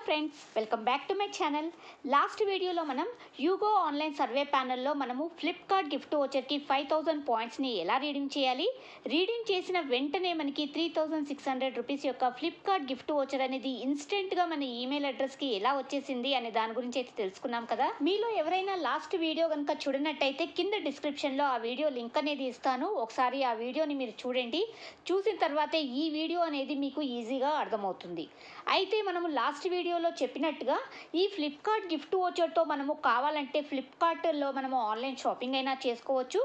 Friends, welcome back to my channel. Last వీడియోలో మనం ego online survey ప్యానెల్లో మనము Flipkart gift వోచర్కి 5000 పాయింట్స్ని ఎలా రీడింగ్ చేయాలి, రీడింగ్ చేసిన వెంటనే మనకి 3600 రూపీస్ యొక్క ఫ్లిప్కార్ట్ గిఫ్ట్ వోచర్ అనేది ఇన్స్టెంట్గా మన ఈమెయిల్ అడ్రస్కి ఎలా వచ్చేసింది అనే దాని గురించి అయితే తెలుసుకున్నాం కదా. మీలో ఎవరైనా లాస్ట్ వీడియో కనుక చూడనట్టయితే కింద డిస్క్రిప్షన్లో ఆ వీడియో లింక్ అనేది ఇస్తాను. ఒకసారి ఆ వీడియోని మీరు చూడండి. చూసిన తర్వాతే ఈ వీడియో అనేది మీకు ఈజీగా అర్థమవుతుంది. అయితే మనము లాస్ట్ వీడియోలో చెప్పినట్టుగా ఈ ఫ్లిప్కార్ట్ గిఫ్ట్ వోచర్తో మనము కావాలంటే ఫ్లిప్కార్ట్లో మనము ఆన్లైన్ షాపింగ్ అయినా చేసుకోవచ్చు,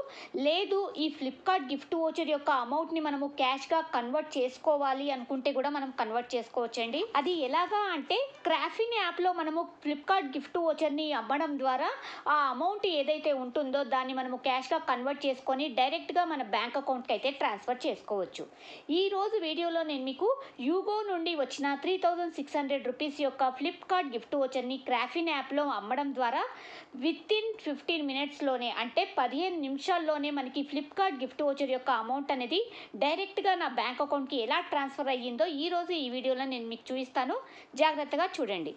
లేదు ఈ ఫ్లిప్కార్ట్ గిఫ్ట్ వోచర్ యొక్క అమౌంట్ని మనము క్యాష్గా కన్వర్ట్ చేసుకోవాలి అనుకుంటే కూడా మనం కన్వర్ట్ చేసుకోవచ్చండి. అది ఎలాగా అంటే క్రాఫిన్ యాప్లో మనము ఫ్లిప్కార్ట్ గిఫ్ట్ వోచర్ని అమ్మడం ద్వారా ఆ అమౌంట్ ఏదైతే ఉంటుందో దాన్ని మనము క్యాష్గా కన్వర్ట్ చేసుకొని డైరెక్ట్గా మన బ్యాంక్ అకౌంట్కి అయితే ట్రాన్స్ఫర్ చేసుకోవచ్చు. ఈరోజు వీడియోలో నేను మీకు యూగో నుండి వచ్చిన 3600 రూపీస్ యొక్క ఫ్లిప్కార్ట్ గిఫ్ట్ వోచర్ని క్రాఫిన్ యాప్లో అమ్మడం ద్వారా వితిన్ 15 మినిట్స్లోనే అంటే 15 నిమిషాల్లోనే మనకి ఫ్లిప్కార్ట్ గిఫ్ట్ వోచర్ యొక్క అమౌంట్ అనేది డైరెక్ట్గా నా బ్యాంక్ అకౌంట్కి ఎలా ట్రాన్స్ఫర్ అయ్యిందో ఈరోజు ఈ వీడియోలో నేను మీకు చూపిస్తాను. జాగ్రత్తగా చూడండి.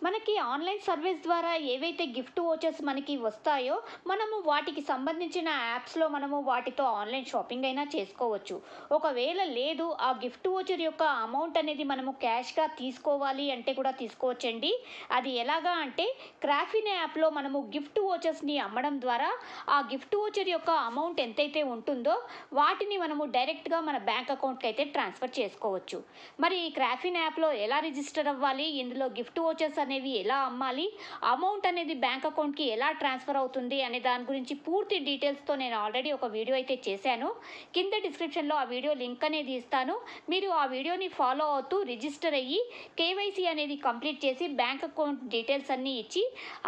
మనకి ఆన్లైన్ సర్వీస్ ద్వారా ఏవైతే గిఫ్ట్ వోచర్స్ మనకి వస్తాయో మనము వాటికి సంబంధించిన యాప్స్లో మనము వాటితో ఆన్లైన్ షాపింగ్ అయినా చేసుకోవచ్చు. ఒకవేళ లేదు ఆ గిఫ్ట్ వోచర్ యొక్క అమౌంట్ అనేది మనము క్యాష్గా తీసుకోవాలి అంటే కూడా తీసుకోవచ్చండి. అది ఎలాగా అంటే క్రాఫిన్ యాప్లో మనము గిఫ్ట్ వోచర్స్ని అమ్మడం ద్వారా ఆ గిఫ్ట్ వోచర్ యొక్క అమౌంట్ ఎంతైతే ఉంటుందో వాటిని మనము డైరెక్ట్గా మన బ్యాంక్ అకౌంట్కి అయితే ట్రాన్స్ఫర్ చేసుకోవచ్చు. మరి ఈ క్రాఫిన్ యాప్లో ఎలా రిజిస్టర్ అవ్వాలి, ఇందులో గిఫ్ట్ వోచర్స్ అనేవి ఎలా అమ్మాలి, అమౌంట్ అనేది బ్యాంక్ అకౌంట్కి ఎలా ట్రాన్స్ఫర్ అవుతుంది అనే దాని గురించి పూర్తి డీటెయిల్స్తో నేను ఆల్రెడీ ఒక వీడియో అయితే చేశాను. కింద డిస్క్రిప్షన్లో ఆ వీడియో లింక్ అనేది ఇస్తాను. మీరు ఆ వీడియోని ఫాలో అవుతూ రిజిస్టర్ అయ్యి కేవైసీ అనేది కంప్లీట్ చేసి బ్యాంక్ అకౌంట్ డీటెయిల్స్ అన్నీ ఇచ్చి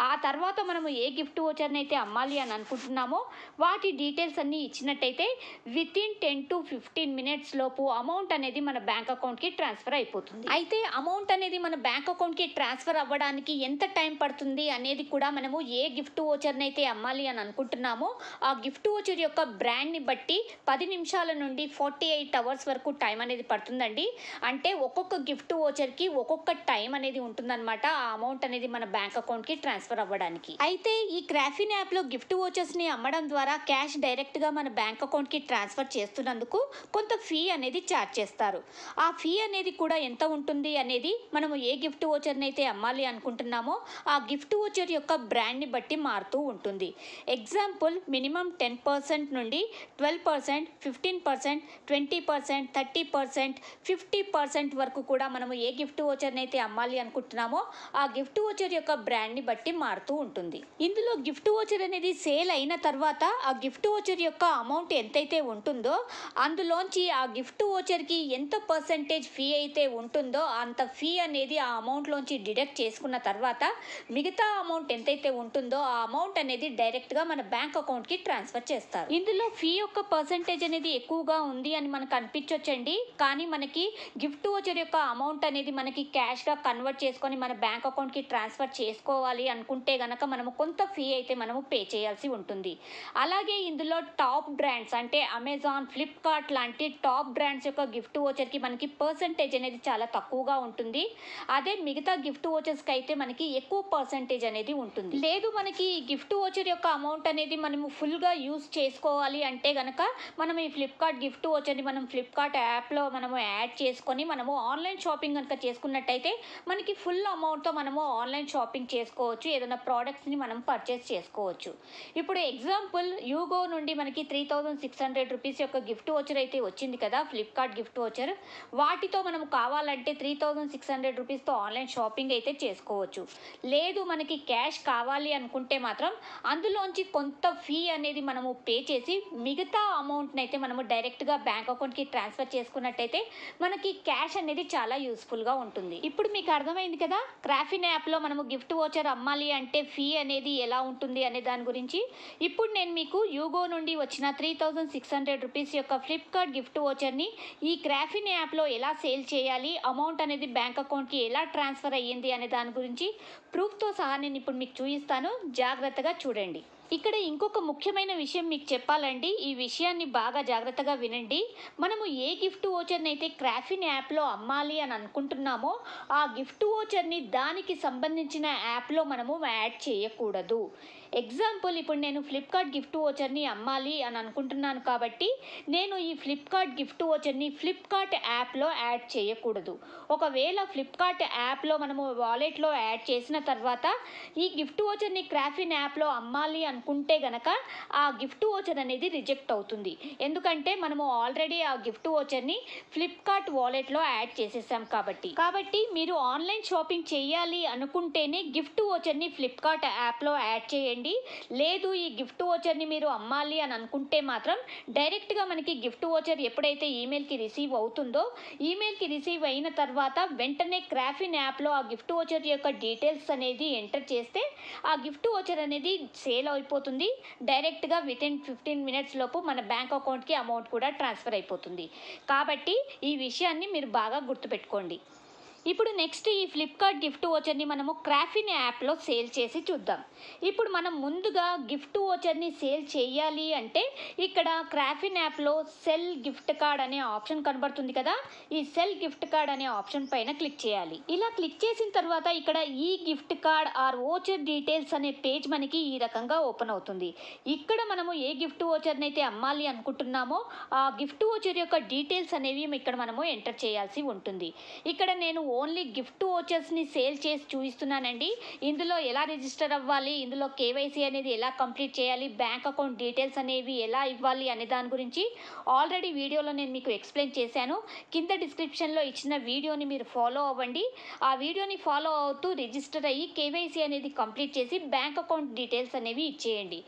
ఆ తర్వాత మనము ఏ గిఫ్ట్ వోచర్ని అయితే అమ్మాలి అని అనుకుంటున్నామో వాటి డీటెయిల్స్ అన్నీ ఇచ్చినట్టయితే వితిన్ 10 to 15 మినిట్స్ లోపు అమౌంట్ అనేది మన బ్యాంక్ అకౌంట్కి ట్రాన్స్ఫర్ అయిపోతుంది. అయితే అమౌంట్ అనేది మన బ్యాంక్ అకౌంట్కి ట్రాన్స్ఫర్ అవ్వడానికి ఎంత టైం పడుతుంది అనేది కూడా మనము ఏ గిఫ్ట్ వోచర్ని అయితే అమ్మాలి అని అనుకుంటున్నామో ఆ గిఫ్ట్ వోచర్ యొక్క బ్రాండ్ని బట్టి 10 నిమిషాల నుండి 48 అవర్స్ వరకు టైం అనేది పడుతుందండి. అంటే ఒక్కొక్క గిఫ్ట్ వోచర్కి ఒక్కొక్క టైం అనేది ఉంటుందన్నమాట ఆ అమౌంట్ అనేది మన బ్యాంక్ అకౌంట్కి ట్రాన్స్ఫర్ అవ్వడానికి. అయితే ఈ క్రాఫిన్ యాప్లో గిఫ్ట్ వోచర్స్ని అమ్మడం ద్వారా క్యాష్ డైరెక్ట్గా మన బ్యాంక్ అకౌంట్కి ట్రాన్స్ఫర్ చేస్తున్నందుకు కొంత ఫీ అనేది ఛార్జ్ చేస్తారు. ఆ ఫీ అనేది కూడా ఎంత ఉంటుంది అనేది మనము ఏ గిఫ్ట్ వోచర్ని అయితే అమ్మాలి అనుకుంటున్నామో ఆ గిఫ్ట్ వోచర్ యొక్క బ్రాండ్ని బట్టి మారుతూ ఉంటుంది. ఎగ్జాంపుల్ మినిమం 10% నుండి 12%, 15%, 20%, 30%, 50% వరకు కూడా మనము ఏ గిఫ్ట్ వోచర్ని అయితే అమ్మాలి అనుకుంటున్నామో ఆ గిఫ్ట్ వోచర్ యొక్క బ్రాండ్ని బట్టి మారుతూ ఉంటుంది. ఇందులో గిఫ్ట్ వోచర్ అనేది సేల్ అయిన తర్వాత ఆ గిఫ్ట్ వోచర్ యొక్క అమౌంట్ ఎంతైతే ఉంటుందో అందులోంచి ఆ గిఫ్ట్ వోచర్కి ఎంత పర్సెంటేజ్ ఫీ అయితే ఉంటుందో అంత ఫీ అనేది ఆ అమౌంట్లోంచి డిడక్ట్ చేసుకున్న తర్వాత మిగతా అమౌంట్ ఎంతైతే ఉంటుందో ఆ అమౌంట్ అనేది డైరెక్ట్గా మన బ్యాంక్ అకౌంట్కి ట్రాన్స్ఫర్ చేస్తారు. ఇందులో ఫీ యొక్క పర్సెంటేజ్ అనేది ఎక్కువగా ఉంది అని మనకు అనిపించవచ్చండి. కానీ మనకి గిఫ్ట్ వోచర్ యొక్క అమౌంట్ అనేది మనకి క్యాష్గా కన్వర్ట్ చేసుకొని మన బ్యాంక్ అకౌంట్కి ట్రాన్స్ఫర్ చేసుకోవాలి అనుకుంటే గనక మనము కొంత ఫీ అయితే మనము పే చేయాల్సి ఉంటుంది. అలాగే ఇందులో టాప్ బ్రాండ్స్ అంటే అమెజాన్, ఫ్లిప్కార్ట్ లాంటి టాప్ బ్రాండ్స్ యొక్క గిఫ్ట్ వోచర్కి మనకి పర్సెంటేజ్ అనేది చాలా తక్కువగా ఉంటుంది. అదే మిగతా గిఫ్ట్ వోచర్స్కి అయితే మనకి ఎక్కువ పర్సెంటేజ్ అనేది ఉంటుంది. లేదు మనకి ఈ గిఫ్ట్ వోచర్ యొక్క అమౌంట్ అనేది మనము ఫుల్గా యూజ్ చేసుకోవాలి అంటే గనక మనం ఈ ఫ్లిప్కార్ట్ గిఫ్ట్ వోచర్ని మనం ఫ్లిప్కార్ట్ యాప్లో మనము యాడ్ చేసుకొని మనము ఆన్లైన్ షాపింగ్ కనుక చేసుకున్నట్టయితే మనకి ఫుల్ అమౌంట్తో మనము ఆన్లైన్ షాపింగ్ చేసుకోవచ్చు, ఏదైనా ప్రోడక్ట్స్ని మనం పర్చేస్ చేసుకోవచ్చు. ఇప్పుడు ఎగ్జాంపుల్ యూగో నుండి మనకి 3600 రూపీస్ యొక్క గిఫ్ట్ వోచర్ అయితే వచ్చింది కదా, ఫ్లిప్కార్ట్ గిఫ్ట్ వోచర్. వాటితో మనం కావాలంటే 3600 రూపీస్తో ఆన్లైన్ షాపింగ్ అయితే చేసుకోవచ్చు. లేదు మనకి క్యాష్ కావాలి అనుకుంటే మాత్రం అందులోంచి కొంత ఫీ అనేది మనము పే చేసి మిగతా అమౌంట్ని అయితే మనము డైరెక్ట్గా బ్యాంక్ అకౌంట్కి ట్రాన్స్ఫర్ చేసుకున్నట్టయితే మనకి క్యాష్ అనేది చాలా యూస్ఫుల్గా ఉంటుంది. ఇప్పుడు మీకు అర్థమైంది కదా క్రాఫిన్ యాప్లో మనము గిఫ్ట్ వోచర్ అమ్మాలి అంటే ఫీ అనేది ఎలా ఉంటుంది అనే దాని గురించి. ఇప్పుడు నేను మీకు యూగో నుండి వచ్చిన 3600 రూపీస్ యొక్క ఫ్లిప్కార్ట్ గిఫ్ట్ వోచర్ని ఈ క్రాఫిన్ యాప్లో ఎలా సేల్ చేయాలి, అమౌంట్ అనేది బ్యాంక్ అకౌంట్కి ఎలా ట్రాన్స్ఫర్ అయ్యింది అనే దాని గురించి ప్రూఫ్తో సహా నేను ఇప్పుడు మీకు చూపిస్తాను. జాగ్రత్తగా చూడండి. ఇక్కడ ఇంకొక ముఖ్యమైన విషయం మీకు చెప్పాలండి. ఈ విషయాన్ని బాగా జాగ్రత్తగా వినండి. మనము ఏ గిఫ్ట్ వోచర్‌ని అయితే క్రాఫిన్ యాప్‌లో అమ్మాలి అని అనుకుంటున్నామో, ఆ గిఫ్ట్ వోచర్‌ని దానికి సంబంధించిన యాప్‌లో మనము యాడ్ చేయకూడదు. ఎగ్జాంపుల్, ఇప్పుడు నేను ఫ్లిప్‌కార్ట్ గిఫ్ట్ వోచర్‌ని అమ్మాలి అని అనుకుంటున్నాను కాబట్టి, నేను ఈ ఫ్లిప్‌కార్ట్ గిఫ్ట్ వోచర్‌ని ఫ్లిప్‌కార్ట్ యాప్‌లో యాడ్ చేయకూడదు. ఒకవేళ ఫ్లిప్‌కార్ట్ యాప్‌లో మనము వాలెట్‌లో యాడ్ చేసిన తర్వాత, ఈ గిఫ్ట్ వోచర్‌ని క్రాఫిన్ యాప్‌లో అమ్మాలి అనుకుంటే గనక ఆ గిఫ్ట్ వోచర్ అనేది రిజెక్ట్ అవుతుంది. ఎందుకంటే మనము ఆల్రెడీ ఆ గిఫ్ట్ వోచర్‌ని ఫ్లిప్‌కార్ట్ వాలెట్‌లో యాడ్ చేసేసాం కాబట్టి. మీరు ఆన్‌లైన్ షాపింగ్ చేయాలి అనుకుంటేనే గిఫ్ట్ వోచర్‌ని ఫ్లిప్‌కార్ట్ యాప్‌లో యాడ్ చేయండి. లేదు, ఈ గిఫ్ట్ వోచర్‌ని మీరు అమ్మాలి అని అనుకుంటే మాత్రం డైరెక్ట్‌గా మనకి గిఫ్ట్ వోచర్ ఎప్పుడైతే ఈమెయిల్‌కి రిసీవ్ అవుతుందో, ఈమెయిల్‌కి రిసీవ్ అయిన తర్వాత వెంటనే క్రాఫిన్ యాప్‌లో ఆ గిఫ్ట్ వోచర్ యొక్క డీటెయిల్స్ అనేది ఎంటర్ చేస్తే ఆ గిఫ్ట్ వోచర్ అనేది సేల్ అయిపోతుంది. డైరెక్ట్‌గా వితిన్ 15 మినిట్స్ లోపు మన బ్యాంక్ అకౌంట్‌కి అమౌంట్ కూడా ట్రాన్స్ఫర్ అయిపోతుంది. కాబట్టి ఈ విషయాన్ని మీరు బాగా గుర్తుపెట్టుకోండి. ఇప్పుడు నెక్స్ట్ ఈ ఫ్లిప్‌కార్ట్ గిఫ్ట్ వోచర్‌ని మనము క్రాఫిన్ యాప్‌లో సేల్ చేసి చూద్దాం. ఇప్పుడు మనం ముందుగా గిఫ్ట్ వోచర్‌ని సేల్ చేయాలి అంటే ఇక్కడ క్రాఫిన్ యాప్‌లో సెల్ గిఫ్ట్ కార్డ్ అనే ఆప్షన్ కనబడుతుంది కదా! ఈ సెల్ గిఫ్ట్ కార్డ్ అనే ఆప్షన్ పైన క్లిక్ చేయాలి. ఇలా క్లిక్ చేసిన తర్వాత ఇక్కడ ఈ gift card or voucher details అనే పేజ్ మనకి ఈ రకంగా ఓపెన్ అవుతుంది. ఇక్కడ మనము ఏ గిఫ్ట్ వోచర్‌ని అయితే అమ్మాలి అనుకుంటున్నామో ఆ గిఫ్ట్ వోచర్ యొక్క డీటెయిల్స్ అనేవి ఇక్కడ మనము ఎంటర్ చేయాల్సి ఉంటుంది. ఇక్కడ నేను ఓన్లీ గిఫ్ట్ వోచర్స్‌ని సేల్ చేసి చూపిస్తున్నానండి. ఇందులో ఎలా రిజిస్టర్ అవ్వాలి, ఇందులో కేవైసీ అనేది ఎలా కంప్లీట్ చేయాలి, బ్యాంక్ అకౌంట్ డీటెయిల్స్ అనేవి ఎలా ఇవ్వాలి అనే దాని గురించి ఆల్రెడీ వీడియోలో నేను మీకు ఎక్స్ప్లెయిన్ చేశాను. కింద డిస్క్రిప్షన్‌లో ఇచ్చిన వీడియోని మీరు ఫాలో అవ్వండి. ఆ వీడియోని ఫాలో అవుతూ రిజిస్టర్ అయ్యి కేవైసీ అనేది కంప్లీట్ చేసి బ్యాంక్ అకౌంట్ డీటెయిల్స్ అనేవి ఇచ్చేయండి.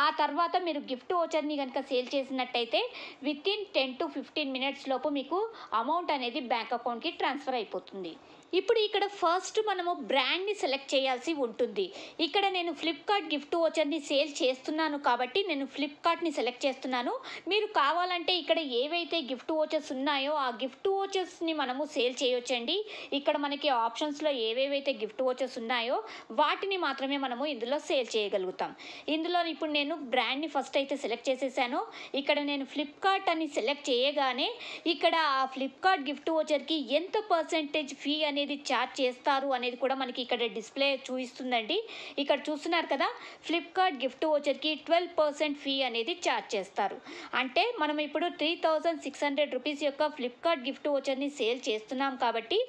ఆ తర్వాత మీరు గిఫ్ట్ వోచర్‌ని కనుక సేల్ చేసినట్టయితే వితిన్ 10-15 మినిట్స్ లోపు మీకు అమౌంట్ అనేది బ్యాంక్ అకౌంట్‌కి ట్రాన్స్ఫర్ అయిపోతుంది. ఇప్పుడు ఇక్కడ ఫస్ట్ మనము బ్రాండ్ని సెలెక్ట్ చేయాల్సి ఉంటుంది. ఇక్కడ నేను ఫ్లిప్‌కార్ట్ గిఫ్ట్ వోచర్‌ని సేల్ చేస్తున్నాను కాబట్టి నేను ఫ్లిప్‌కార్ట్‌ని సెలెక్ట్ చేస్తున్నాను. మీరు కావాలంటే ఇక్కడ ఏవైతే గిఫ్ట్ వోచర్స్ ఉన్నాయో ఆ గిఫ్ట్ వోచర్స్‌ని మనము సేల్ చేయొచ్చండి. ఇక్కడ మనకి ఆప్షన్స్‌లో ఏవేవైతే గిఫ్ట్ వోచర్స్ ఉన్నాయో వాటిని మాత్రమే మనము ఇందులో సేల్ చేయగలుగుతాం. ఇందులో ఇప్పుడు నేను బ్రాండ్ని ఫస్ట్ అయితే సెలెక్ట్ చేసేసాను. ఇక్కడ నేను ఫ్లిప్‌కార్ట్ అని సెలెక్ట్ చేయగానే ఇక్కడ ఆ ఫ్లిప్‌కార్ట్ గిఫ్ట్ వోచర్‌కి ఎంత పర్సెంటేజ్ ఫీ అనేది ఛార్జ్ చేస్తారు అనేది కూడా మనకి ఇక్కడ డిస్ప్లే చూపిస్తుందండి. ఇక్కడ చూస్తున్నారు కదా, ఫ్లిప్‌కార్ట్ గిఫ్ట్ వోచర్‌కి 12% ఫీ అనేది ఛార్జ్ చేస్తారు. అంటే మనం ఇప్పుడు 3600 రూపీస్ యొక్క ఫ్లిప్‌కార్ట్ గిఫ్ట్ వోచర్‌ని సేల్ చేస్తున్నాం కాబట్టి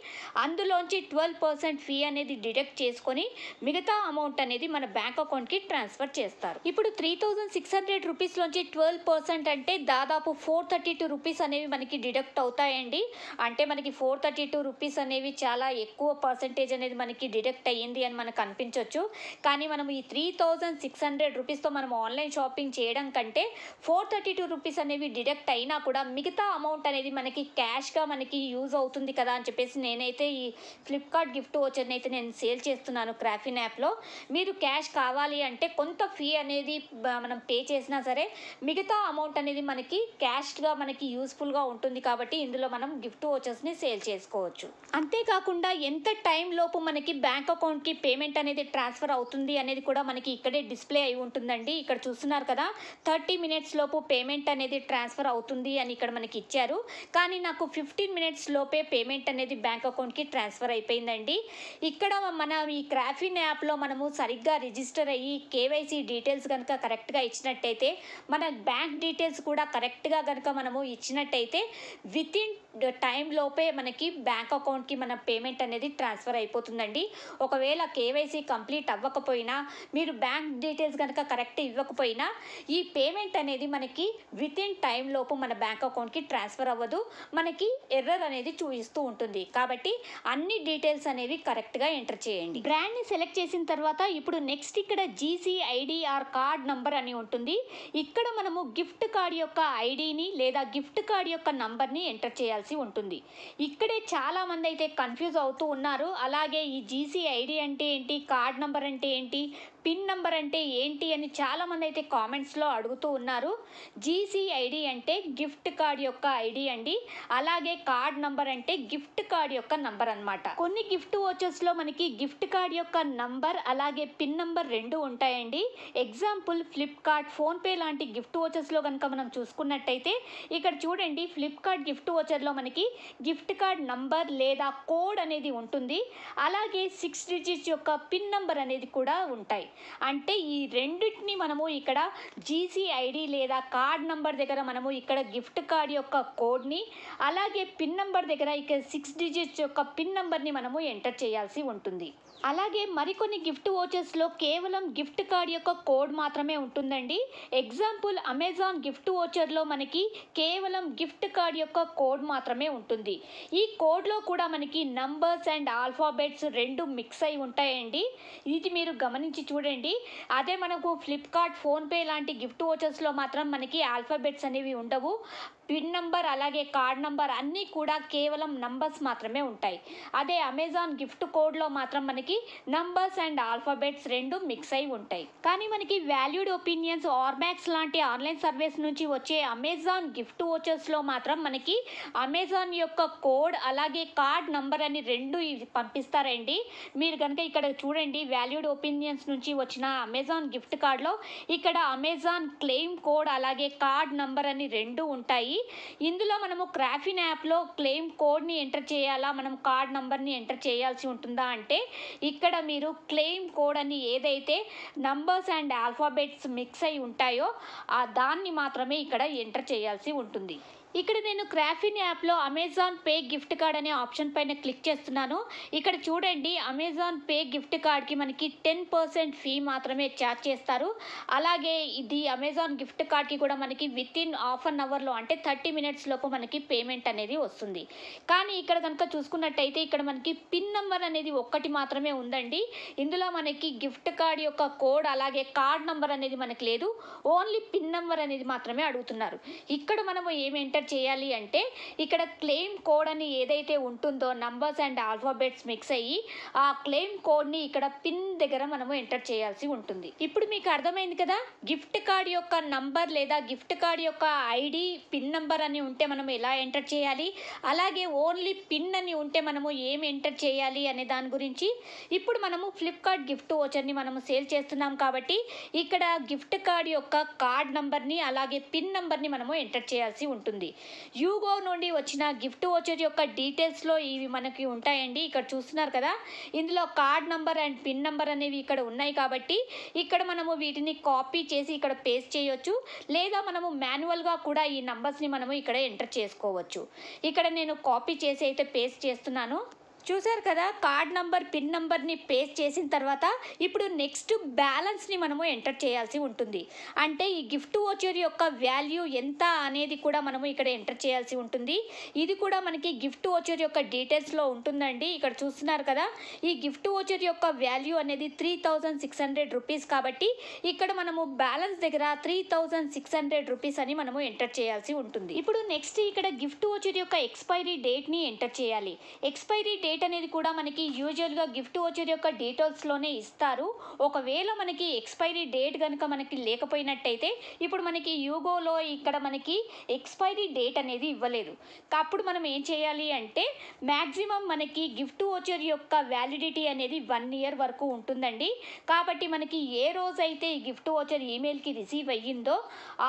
అందులోంచి 12% ఫీ అనేది డిడక్ట్ చేసుకొని మిగతా అమౌంట్ అనేది మన బ్యాంక్ అకౌంట్‌కి ట్రాన్స్ఫర్ చేస్తారు. ఇప్పుడు 3600 రూపీస్‌లోంచి 12% అంటే దాదాపు 432 రూపీస్ అనేవి మనకి డిడక్ట్ అవుతాయండి. అంటే మనకి 432 రూపీస్ అనేవి చాలా ఎక్కువ పర్సెంటేజ్ అనేది మనకి డిడక్ట్ అయ్యింది అని మనకు అనిపించవచ్చు. కానీ మనం ఈ 3600 రూపీస్తో మనం ఆన్లైన్ షాపింగ్ చేయడం కంటే 432 రూపీస్ అనేవి డిడక్ట్ అయినా కూడా మిగతా అమౌంట్ అనేది మనకి క్యాష్గా మనకి యూజ్ అవుతుంది కదా అని చెప్పేసి నేనైతే ఈ ఫ్లిప్‌కార్ట్ గిఫ్ట్ వోచర్‌ని అయితే నేను సేల్ చేస్తున్నాను క్రాఫిన్ యాప్‌లో. మీరు క్యాష్ కావాలి అంటే కొంత ఫీ అనేది మనం పే చేసినా సరే మిగతా అమౌంట్ అనేది మనకి క్యాష్గా మనకి యూస్ఫుల్గా ఉంటుంది కాబట్టి ఇందులో మనం గిఫ్ట్ వోచర్స్ని సేల్ చేసుకోవచ్చు. అంతేకాకుండా ఎంత టైం లోపు మనకి బ్యాంక్ అకౌంట్‌కి పేమెంట్ అనేది ట్రాన్స్ఫర్ అవుతుంది అనేది కూడా మనకి ఇక్కడే డిస్ప్లే అయి ఉంటుందండి. ఇక్కడ చూస్తున్నారు కదా, 30 మినిట్స్ లోపు పేమెంట్ అనేది ట్రాన్స్ఫర్ అవుతుంది అని ఇక్కడ మనకి ఇచ్చారు. కానీ నాకు 15 మినిట్స్ లోపే పేమెంట్ అనేది బ్యాంక్ అకౌంట్‌కి ట్రాన్స్ఫర్ అయిపోయిందండి. ఇక్కడ మన ఈ క్రాఫిన్ యాప్‌లో మనము సరిగ్గా రిజిస్టర్ అయ్యి కేవైసీ డీటెయిల్స్ కనుక కరెక్ట్గా ఇచ్చినట్టయితే, మన బ్యాంక్ డీటెయిల్స్ కూడా కరెక్ట్గా కనుక మనము ఇచ్చినట్టయితే వితిన్ టైం లోపే మనకి బ్యాంక్ అకౌంట్‌కి మన పేమెంట్ అనేది ట్రాన్స్ఫర్ అయిపోతుందండి. ఒకవేళ కేవైసీ కంప్లీట్ అవ్వకపోయినా, మీరు బ్యాంక్ డీటెయిల్స్ కనుక కరెక్ట్ ఇవ్వకపోయినా ఈ పేమెంట్ అనేది మనకి వితిన్ టైం లోపు మన బ్యాంక్ అకౌంట్‌కి ట్రాన్స్ఫర్ అవ్వదు. మనకి ఎర్రర్ అనేది చూపిస్తూ ఉంటుంది. కాబట్టి అన్ని డీటెయిల్స్ అనేవి కరెక్ట్గా ఎంటర్ చేయండి. బ్రాండ్ని సెలెక్ట్ చేసిన తర్వాత ఇప్పుడు నెక్స్ట్ ఇక్కడ GC ID are card number అని ఉంటుంది. ఇక్కడ మనము గిఫ్ట్ కార్డ్ యొక్క ఐడిని లేదా గిఫ్ట్ కార్డ్ యొక్క నంబర్ని ఎంటర్ చేయాల్సి ఉంటుంది. ఇక్కడే చాలామంది అయితే కన్ఫ్యూజ్ అవుతూ ఉన్నారు. అలాగే ఈ జీసీ ఐడి అంటే ఏంటి, కార్డ్ నంబర్ అంటే ఏంటి, పిన్ నంబర్ అంటే ఏంటి అని చాలామంది అయితే కామెంట్స్లో అడుగుతూ ఉన్నారు. జీసీఐడి అంటే గిఫ్ట్ కార్డ్ యొక్క ఐడి అండి. అలాగే కార్డ్ నంబర్ అంటే గిఫ్ట్ కార్డ్ యొక్క నంబర్ అన్నమాట. కొన్ని గిఫ్ట్ వోచర్స్లో మనకి గిఫ్ట్ కార్డ్ యొక్క నంబర్ అలాగే పిన్ నంబర్ రెండు ఉంటాయండి. ఎగ్జాంపుల్ ఫ్లిప్కార్ట్, ఫోన్పే లాంటి గిఫ్ట్ వోచర్స్లో కనుక మనం చూసుకున్నట్టయితే ఇక్కడ చూడండి, ఫ్లిప్కార్ట్ గిఫ్ట్ వోచర్లో మనకి గిఫ్ట్ కార్డ్ నంబర్ లేదా కోడ్ అనేది ఉంటుంది. అలాగే 6 డిజిట్స్ యొక్క పిన్ నంబర్ అనేది కూడా ఉంటాయి. అంటే ఈ రెండింటిని మనము ఇక్కడ జీసీఐడి లేదా కార్డ్ నంబర్ దగ్గర మనము ఇక్కడ గిఫ్ట్ కార్డ్ యొక్క కోడ్ని, అలాగే పిన్ నంబర్ దగ్గర ఇక్కడ 6 డిజిట్స్ యొక్క పిన్ నంబర్ని మనము ఎంటర్ చేయాల్సి ఉంటుంది. అలాగే మరికొన్ని గిఫ్ట్ వోచర్స్లో కేవలం గిఫ్ట్ కార్డ్ యొక్క కోడ్ మాత్రమే ఉంటుందండి. ఎగ్జాంపుల్ అమెజాన్ గిఫ్ట్ వోచర్లో మనకి కేవలం గిఫ్ట్ కార్డ్ యొక్క కోడ్ మాత్రమే ఉంటుంది. ఈ కోడ్లో కూడా మనకి నంబర్స్ అండ్ ఆల్ఫాబెట్స్ రెండు మిక్స్ అయి ఉంటాయండి. ఇది మీరు గమనించి చూడండి. అదే మనకు ఫ్లిప్కార్ట్, ఫోన్పే లాంటి గిఫ్ట్ వోచర్స్లో మాత్రం మనకి ఆల్ఫాబెట్స్ అనేవి ఉండవు. పిన్ నంబర్ అలాగే కార్డ్ నంబర్ అన్నీ కూడా కేవలం నంబర్స్ మాత్రమే ఉంటాయి. అదే అమెజాన్ గిఫ్ట్ కోడ్లో మాత్రం మనకి నంబర్స్ అండ్ ఆల్ఫాబెట్స్ రెండు మిక్స్ అయి ఉంటాయి. కానీ మనకి వాల్యూడ్ ఒపీనియన్స్, ఆర్మాక్స్ లాంటి ఆన్లైన్ సర్వీస్ నుంచి వచ్చే అమెజాన్ గిఫ్ట్ వోచర్స్లో మాత్రం మనకి అమెజాన్ యొక్క కోడ్ అలాగే కార్డ్ నంబర్ అని రెండు పంపిస్తారండి. మీరు కనుక ఇక్కడ చూడండి, వాల్యూడ్ ఒపీనియన్స్ నుంచి వచ్చిన అమెజాన్ గిఫ్ట్ కార్డ్లో ఇక్కడ అమెజాన్ క్లెయిమ్ కోడ్ అలాగే కార్డ్ నంబర్ అని రెండు ఉంటాయి. ఇందులో మనము క్రాఫిన్ యాప్లో క్లెయిమ్ కోడ్ని ఎంటర్ చేయాలా, మనం కార్డ్ నంబర్ని ఎంటర్ చేయాల్సి ఉంటుందా అంటే ఇక్కడ మీరు క్లెయిమ్ కోడ్ అని ఏదైతే నంబర్స్ అండ్ ఆల్ఫాబెట్స్ మిక్స్ అయి ఉంటాయో దాన్ని మాత్రమే ఇక్కడ ఎంటర్ చేయాల్సి ఉంటుంది. ఇక్కడ నేను క్రాఫిన్ యాప్లో అమెజాన్ పే గిఫ్ట్ కార్డ్ అనే ఆప్షన్ పైన క్లిక్ చేస్తున్నాను. ఇక్కడ చూడండి, అమెజాన్ పే గిఫ్ట్ కార్డ్కి మనకి 10% ఫీ మాత్రమే ఛార్జ్ చేస్తారు. అలాగే ఇది అమెజాన్ గిఫ్ట్ కార్డ్కి కూడా మనకి వితిన్ హాఫ్ అన్ అవర్లో అంటే 30 మినిట్స్ లోపు మనకి పేమెంట్ అనేది వస్తుంది. కానీ ఇక్కడ కనుక చూసుకున్నట్టయితే ఇక్కడ మనకి పిన్ నెంబర్ అనేది ఒక్కటి మాత్రమే ఉందండి. ఇందులో మనకి గిఫ్ట్ కార్డ్ యొక్క కోడ్ అలాగే కార్డ్ నెంబర్ అనేది మనకి లేదు. ఓన్లీ పిన్ నెంబర్ అనేది మాత్రమే అడుగుతున్నారు. ఇక్కడ మనము ఏమి చేయాలి అంటే ఇక్కడ క్లెయిమ్ కోడ్ అని ఏదైతే ఉంటుందో నంబర్స్ అండ్ ఆల్ఫాబెట్స్ మిక్స్ అయ్యి ఆ క్లెయిమ్ కోడ్ని ఇక్కడ పిన్ దగ్గర మనము ఎంటర్ చేయాల్సి ఉంటుంది. ఇప్పుడు మీకు అర్థమైంది కదా, గిఫ్ట్ కార్డ్ యొక్క నంబర్ లేదా గిఫ్ట్ కార్డ్ యొక్క ఐడి, పిన్ నంబర్ అని ఉంటే మనం ఎలా ఎంటర్ చేయాలి, అలాగే ఓన్లీ పిన్ అని ఉంటే మనము ఏమి ఎంటర్ చేయాలి అనే దాని గురించి. ఇప్పుడు మనము ఫ్లిప్కార్ట్ గిఫ్ట్ వోచర్ని మనము సేల్ చేస్తున్నాం కాబట్టి ఇక్కడ గిఫ్ట్ కార్డ్ యొక్క కార్డ్ నంబర్ని అలాగే పిన్ నంబర్ని మనము ఎంటర్ చేయాల్సి ఉంటుంది. యూగో నుండి వచ్చిన గిఫ్ట్ వోచర్ యొక్క డీటెయిల్స్లో ఇవి మనకి ఉంటాయండి. ఇక్కడ చూస్తున్నారు కదా, ఇందులో card number and pin number అనేవి ఇక్కడ ఉన్నాయి కాబట్టి ఇక్కడ మనము వీటిని కాపీ చేసి ఇక్కడ పేస్ట్ చేయొచ్చు, లేదా మనము మాన్యువల్గా కూడా ఈ నంబర్స్ని మనము ఇక్కడ ఎంటర్ చేసుకోవచ్చు. ఇక్కడ నేను కాపీ చేసి అయితే పేస్ట్ చేస్తున్నాను. చూసారు కదా, కార్డ్ నంబర్, పిన్ నంబర్ని పేస్ట్ చేసిన తర్వాత ఇప్పుడు నెక్స్ట్ బ్యాలెన్స్ని మనము ఎంటర్ చేయాల్సి ఉంటుంది. అంటే ఈ గిఫ్ట్ వోచర్ యొక్క వాల్యూ ఎంత అనేది కూడా మనము ఇక్కడ ఎంటర్ చేయాల్సి ఉంటుంది. ఇది కూడా మనకి గిఫ్ట్ వోచర్ యొక్క డీటెయిల్స్లో ఉంటుందండి. ఇక్కడ చూస్తున్నారు కదా, ఈ గిఫ్ట్ వోచర్ యొక్క వాల్యూ అనేది 3600 రూపీస్ కాబట్టి ఇక్కడ మనము బ్యాలెన్స్ దగ్గర 3600 రూపీస్ అని మనము ఎంటర్ చేయాల్సి ఉంటుంది. ఇప్పుడు నెక్స్ట్ ఇక్కడ గిఫ్ట్ వోచర్ యొక్క ఎక్స్పైరీ డేట్ని ఎంటర్ చేయాలి. ఎక్స్పైరీ డేట్ అనేది కూడా మనకి యూజువల్గా గిఫ్ట్ వోచర్ యొక్క డీటెయిల్స్లోనే ఇస్తారు. ఒకవేళ మనకి ఎక్స్పైరీ డేట్ కనుక మనకి లేకపోయినట్టయితే ఇప్పుడు మనకి యూగోలో ఇక్కడ మనకి ఎక్స్పైరీ డేట్ అనేది ఇవ్వలేదు. అప్పుడు మనం ఏం చేయాలి అంటే మ్యాక్సిమం మనకి గిఫ్ట్ వోచర్ యొక్క వ్యాలిడిటీ అనేది 1 ఇయర్ వరకు ఉంటుందండి. కాబట్టి మనకి ఏ రోజైతే ఈ గిఫ్ట్ వోచర్ ఈమెయిల్కి రిసీవ్ అయ్యిందో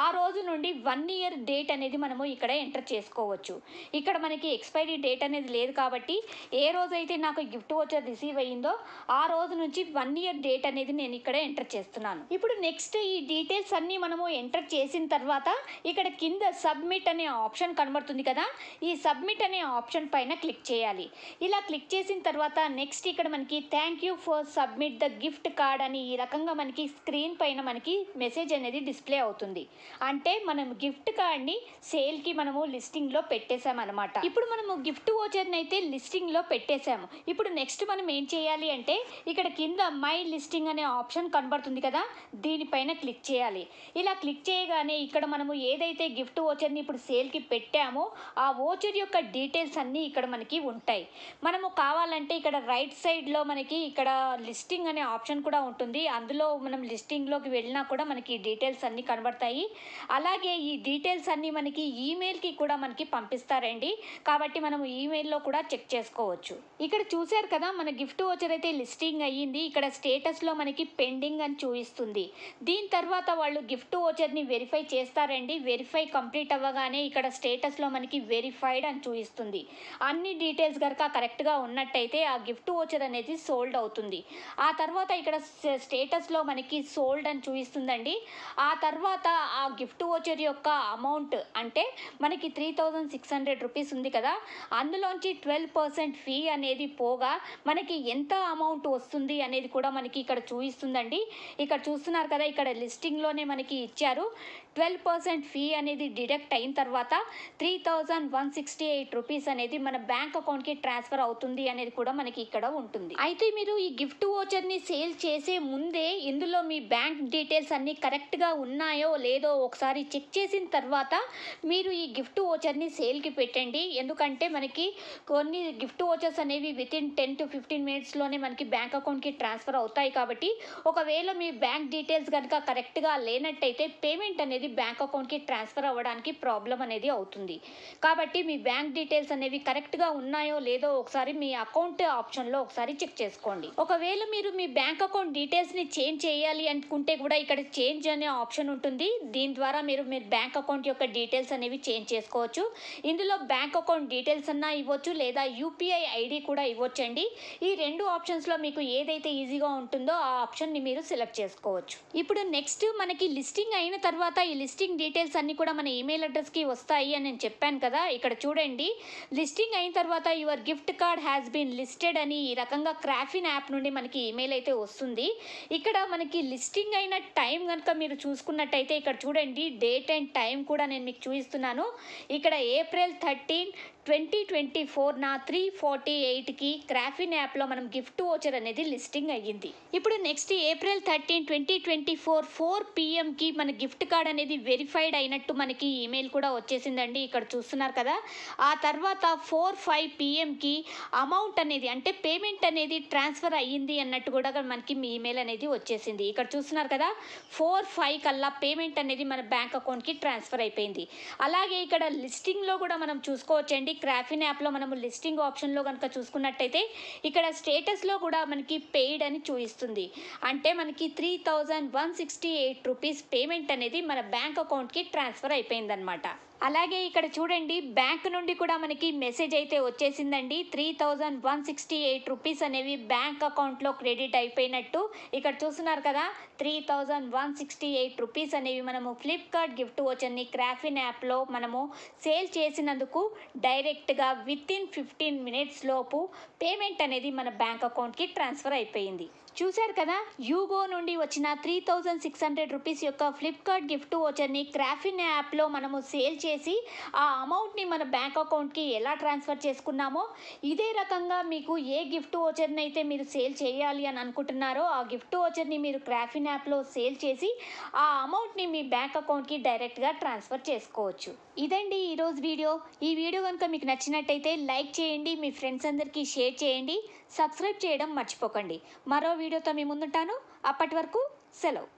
ఆ రోజు నుండి 1 ఇయర్ డేట్ అనేది మనము ఇక్కడ ఎంటర్ చేసుకోవచ్చు. ఇక్కడ మనకి ఎక్స్పైరీ డేట్ అనేది లేదు కాబట్టి ఏ రోజైతే నాకు గిఫ్ట్ వోచర్ రిసీవ్ అయ్యిందో ఆ రోజు నుంచి 1 ఇయర్ డేట్ అనేది నేను ఇక్కడ ఎంటర్ చేస్తున్నాను. ఇప్పుడు నెక్స్ట్ ఈ డీటెయిల్స్ అన్నీ మనము ఎంటర్ చేసిన తర్వాత ఇక్కడ కింద సబ్మిట్ అనే ఆప్షన్ కనబడుతుంది కదా, ఈ సబ్మిట్ అనే ఆప్షన్ పైన క్లిక్ చేయాలి. ఇలా క్లిక్ చేసిన తర్వాత నెక్స్ట్ ఇక్కడ మనకి thank you for submit the gift card అని ఈ రకంగా మనకి స్క్రీన్ పైన మనకి మెసేజ్ అనేది డిస్ప్లే అవుతుంది. అంటే మనం గిఫ్ట్ కార్డ్ని సేల్కి మనము లిస్టింగ్లో పెట్టేసామన్నమాట. ఇప్పుడు మనము గిఫ్ట్ వోచర్ని అయితే లిస్టింగ్లో పెట్టేశాము. ఇప్పుడు నెక్స్ట్ మనం ఏం చేయాలి అంటే ఇక్కడ కింద మై లిస్టింగ్ అనే ఆప్షన్ కనబడుతుంది కదా, దీనిపైన క్లిక్ చేయాలి. ఇలా క్లిక్ చేయగానే ఇక్కడ మనము ఏదైతే గిఫ్ట్ వోచర్ని ఇప్పుడు సేల్కి పెట్టామో ఆ వోచర్ యొక్క డీటెయిల్స్ అన్నీ ఇక్కడ మనకి ఉంటాయి. మనము కావాలంటే ఇక్కడ రైట్ సైడ్లో మనకి ఇక్కడ లిస్టింగ్ అనే ఆప్షన్ కూడా ఉంటుంది. అందులో మనం లిస్టింగ్లోకి వెళ్ళినా కూడా మనకి డీటెయిల్స్ అన్నీ కనబడతాయి. అలాగే ఈ డీటెయిల్స్ అన్నీ మనకి ఈమెయిల్కి కూడా మనకి పంపిస్తారండి. కాబట్టి మనము ఈమెయిల్లో కూడా చెక్ చేసుకోవచ్చు. ఇక్కడ చూశారు కదా, మన గిఫ్ట్ వోచర్ అయితే లిస్టింగ్ అయ్యింది. ఇక్కడ స్టేటస్లో మనకి పెండింగ్ అని చూపిస్తుంది. దీని తర్వాత వాళ్ళు గిఫ్ట్ వోచర్ని వెరిఫై చేస్తారండి. వెరిఫై కంప్లీట్ అవ్వగానే ఇక్కడ స్టేటస్లో మనకి వెరిఫైడ్ అని చూపిస్తుంది. అన్ని డీటెయిల్స్ కనుక కరెక్ట్గా ఉన్నట్టయితే ఆ గిఫ్ట్ వోచర్ అనేది సోల్డ్ అవుతుంది. ఆ తర్వాత ఇక్కడ స్టేటస్లో మనకి సోల్డ్ అని చూపిస్తుందండి. ఆ తర్వాత ఆ గిఫ్ట్ వోచర్ యొక్క అమౌంట్ అంటే మనకి 3600 రూపీస్ ఉంది కదా, అందులోంచి 12% ఫీ అనేది పోగా మనకి ఎంత అమౌంట్ వస్తుంది అనేది కూడా మనకి ఇక్కడ చూపిస్తుందండి. ఇక్కడ చూస్తున్నారు కదా, ఇక్కడ లిస్టింగ్లోనే మనకి ఇచ్చారు. 12% ఫీ అనేది డిడక్ట్ అయిన తర్వాత 3168 రూపీస్ అనేది మన బ్యాంక్ అకౌంట్కి ట్రాన్స్ఫర్ అవుతుంది అనేది కూడా మనకి ఇక్కడ ఉంటుంది. అయితే మీరు ఈ గిఫ్ట్ వోచర్ని సేల్ చేసే ముందే ఇందులో మీ బ్యాంక్ డీటెయిల్స్ అన్నీ కరెక్ట్గా ఉన్నాయో లేదో ఒకసారి చెక్ చేసిన తర్వాత మీరు ఈ గిఫ్ట్ వోచర్ని సేల్కి పెట్టండి. ఎందుకంటే మనకి కొన్ని గిఫ్ట్ వోచర్స్ అనేవి వితిన్ 10 to 15 మినిట్స్లోనే మనకి బ్యాంక్ అకౌంట్కి ట్రాన్స్ఫర్ అవుతాయి. కాబట్టి ఒకవేళ మీ బ్యాంక్ డీటెయిల్స్ కనుక కరెక్ట్గా లేనట్టయితే పేమెంట్ అనేది బ్యాంక్ అకౌంట్కి ట్రాన్స్ఫర్ అవ్వడానికి ప్రాబ్లం అనేది అవుతుంది. కాబట్టి మీ బ్యాంక్ డీటెయిల్స్ అనేవి కరెక్ట్గా ఉన్నాయో లేదో ఒకసారి మీ అకౌంట్ ఆప్షన్లో ఒకసారి చెక్ చేసుకోండి. ఒకవేళ మీరు మీ బ్యాంక్ అకౌంట్ డీటెయిల్స్ని చేంజ్ చేయాలి అనుకుంటే కూడా ఇక్కడ చేంజ్ అనే ఆప్షన్ ఉంటుంది. దీని ద్వారా మీరు బ్యాంక్ అకౌంట్ యొక్క డీటెయిల్స్ అనేవి చేంజ్ చేసుకోవచ్చు. ఇందులో బ్యాంక్ అకౌంట్ డీటెయిల్స్ అన్నా ఇవ్వచ్చు లేదా యూపీఐ ఐడి కూడా ఇవ్వచ్చండి. ఈ రెండు ఆప్షన్స్లో మీకు ఏదైతే ఈజీగా ఉంటుందో ఆ ఆప్షన్ని మీరు సెలెక్ట్ చేసుకోవచ్చు. ఇప్పుడు నెక్స్ట్ మనకి లిస్టింగ్ అయిన తర్వాత ఈ లిస్టింగ్ డీటెయిల్స్ అన్నీ కూడా మన ఈమెయిల్ అడ్రస్కి వస్తాయి అని నేను చెప్పాను కదా. ఇక్కడ చూడండి, లిస్టింగ్ అయిన తర్వాత your gift card has been listed అని ఈ రకంగా క్రాఫిన్ యాప్ నుండి మనకి ఈమెయిల్ అయితే వస్తుంది. ఇక్కడ మనకి లిస్టింగ్ అయిన టైం కనుక మీరు చూసుకున్నట్టయితే ఇక్కడ చూడండి, డేట్ అండ్ టైం కూడా నేను మీకు చూపిస్తున్నాను. ఇక్కడ April 13, 2024 3:48కి క్రాఫిన్ యాప్లో మనం గిఫ్ట్ వోచర్ అనేది లిస్టింగ్ అయ్యింది. ఇప్పుడు నెక్స్ట్ April 13, 2024 4 PM మన గిఫ్ట్ కార్డ్ అనేది వెరిఫైడ్ అయినట్టు మనకి ఈమెయిల్ కూడా వచ్చేసిందండి. ఇక్కడ చూస్తున్నారు కదా. ఆ తర్వాత 4:05 PM అమౌంట్ అనేది అంటే పేమెంట్ అనేది ట్రాన్స్ఫర్ అయ్యింది అన్నట్టు కూడా మనకి మీ ఈమెయిల్ అనేది వచ్చేసింది. ఇక్కడ చూస్తున్నారు కదా, 4:05 కల్లా పేమెంట్ అనేది మన బ్యాంక్ అకౌంట్కి ట్రాన్స్ఫర్ అయిపోయింది. అలాగే ఇక్కడ లిస్టింగ్లో కూడా మనం చూసుకోవచ్చండి. క్రాఫిన్ యాప్లో మనము లిస్టింగ్ ఆప్షన్లో కనుక చూసుకున్నట్టయితే ఇక్కడ స్టేటస్లో కూడా మనకి పెయిడ్ అని చూపిస్తుంది. అంటే మనకి 3168 రూపీస్ పేమెంట్ అనేది మన బ్యాంక్ అకౌంట్కి ట్రాన్స్ఫర్ అయిపోయిందనమాట. అలాగే ఇక్కడ చూడండి, బ్యాంక్ నుండి కూడా మనకి మెసేజ్ అయితే వచ్చేసిందండి. 3168 రూపీస్ అనేవి బ్యాంక్ అకౌంట్లో క్రెడిట్ అయిపోయినట్టు. ఇక్కడ చూస్తున్నారు కదా, 3168 రూపీస్ అనేవి మనము ఫ్లిప్కార్ట్ గిఫ్ట్ వోచర్ని క్రాఫిన్ యాప్లో మనము సేల్ చేసినందుకు డైరెక్ట్గా వితిన్ 15 మినిట్స్ లోపు పేమెంట్ అనేది మన బ్యాంక్ అకౌంట్కి ట్రాన్స్ఫర్ అయిపోయింది. చూశారు కదా, యూగో నుండి వచ్చిన 3600 రూపీస్ యొక్క ఫ్లిప్కార్ట్ గిఫ్ట్ వోచర్ని క్రాఫిన్ యాప్లో మనము సేల్ చేసి ఆ అమౌంట్ని మన బ్యాంక్ అకౌంట్కి ఎలా ట్రాన్స్ఫర్ చేసుకున్నామో ఇదే రకంగా మీకు ఏ గిఫ్ట్ వోచర్ని అయితే మీరు సేల్ చేయాలి అని అనుకుంటున్నారో ఆ గిఫ్ట్ వోచర్ని మీరు క్రాఫిన్ యాప్లో సేల్ చేసి ఆ అమౌంట్ని మీ బ్యాంక్ అకౌంట్కి డైరెక్ట్గా ట్రాన్స్ఫర్ చేసుకోవచ్చు. ఇదండి ఈరోజు వీడియో. ఈ వీడియో కనుక మీకు నచ్చినట్టయితే లైక్ చేయండి, మీ ఫ్రెండ్స్ అందరికీ షేర్ చేయండి, సబ్స్క్రైబ్ చేయడం మర్చిపోకండి. మరో వీడియోతో మీ ముందుంటాను. అప్పటి వరకు సెలవు.